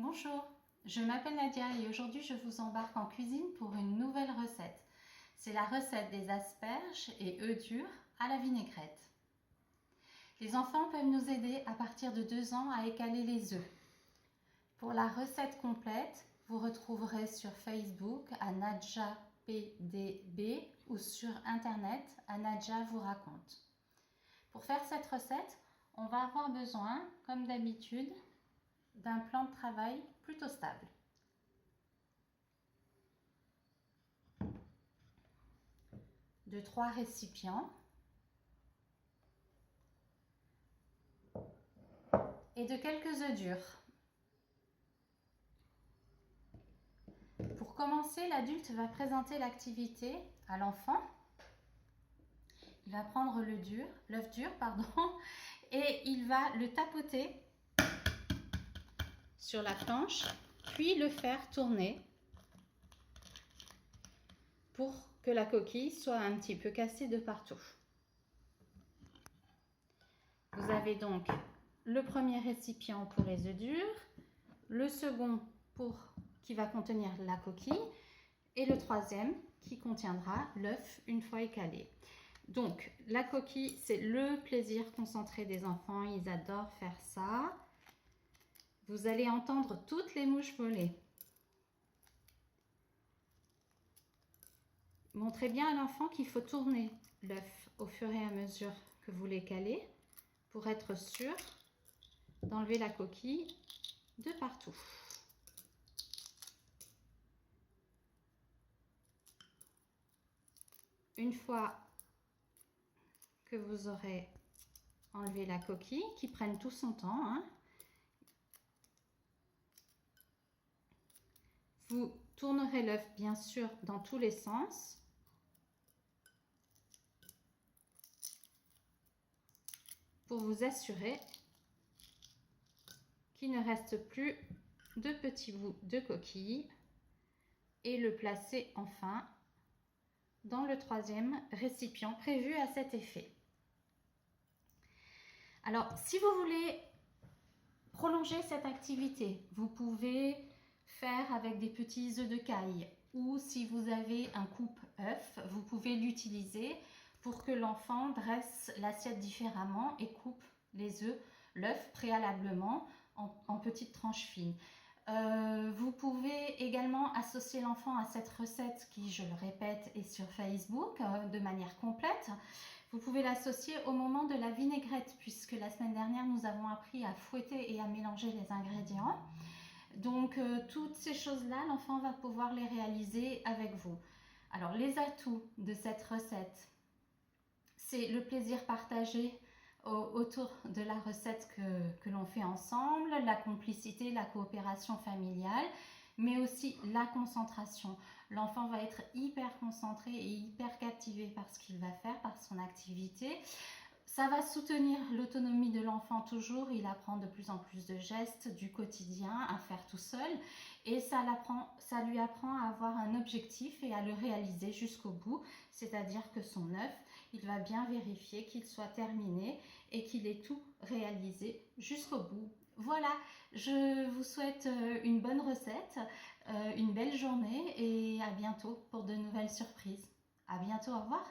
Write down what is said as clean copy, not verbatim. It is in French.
Bonjour, je m'appelle Nadia et aujourd'hui je vous embarque en cuisine pour une nouvelle recette. C'est la recette des asperges et œufs durs à la vinaigrette. Les enfants peuvent nous aider à partir de 2 ans à écaler les œufs. Pour la recette complète, vous retrouverez sur Facebook à Nadja PDB ou sur internet à Nadja vous raconte. Pour faire cette recette, on va avoir besoin, comme d'habitude, d'un plan de travail plutôt stable. De 3 récipients et de quelques œufs durs. Pour commencer, l'adulte va présenter l'activité à l'enfant. Il va prendre l'œuf dur, et il va le tapoter sur la planche, puis le faire tourner pour que la coquille soit un petit peu cassée de partout. Vous avez donc le premier récipient pour les œufs durs, le second qui va contenir la coquille et le troisième qui contiendra l'œuf une fois écalé. Donc la coquille, c'est le plaisir concentré des enfants, ils adorent faire ça. Vous allez entendre toutes les mouches voler. Montrez bien à l'enfant qu'il faut tourner l'œuf au fur et à mesure que vous l'écalez pour être sûr d'enlever la coquille de partout. Une fois que vous aurez enlevé la coquille, qui prenne tout son temps, vous tournerez l'œuf bien sûr dans tous les sens. Pour vous assurer qu'il ne reste plus de petits bouts de coquille et le placer enfin dans le troisième récipient prévu à cet effet. Alors, si vous voulez prolonger cette activité, vous pouvez faire avec des petits œufs de caille ou si vous avez un coupe-œuf, vous pouvez l'utiliser pour que l'enfant dresse l'assiette différemment et coupe l'œuf préalablement en petites tranches fines. Vous pouvez également associer l'enfant à cette recette qui, je le répète, est sur Facebook de manière complète. Vous pouvez l'associer au moment de la vinaigrette puisque la semaine dernière, nous avons appris à fouetter et à mélanger les ingrédients. Donc, toutes ces choses-là, l'enfant va pouvoir les réaliser avec vous. Alors, les atouts de cette recette, c'est le plaisir partagé autour de la recette que l'on fait ensemble, la complicité, la coopération familiale, mais aussi la concentration. L'enfant va être hyper concentré et hyper captivé par ce qu'il va faire, par son activité. Ça va soutenir l'autonomie de l'enfant toujours, il apprend de plus en plus de gestes du quotidien à faire tout seul et ça lui apprend à avoir un objectif et à le réaliser jusqu'au bout, c'est-à-dire que son œuf, il va bien vérifier qu'il soit terminé et qu'il ait tout réalisé jusqu'au bout. Voilà, je vous souhaite une bonne recette, une belle journée et à bientôt pour de nouvelles surprises. À bientôt, au revoir.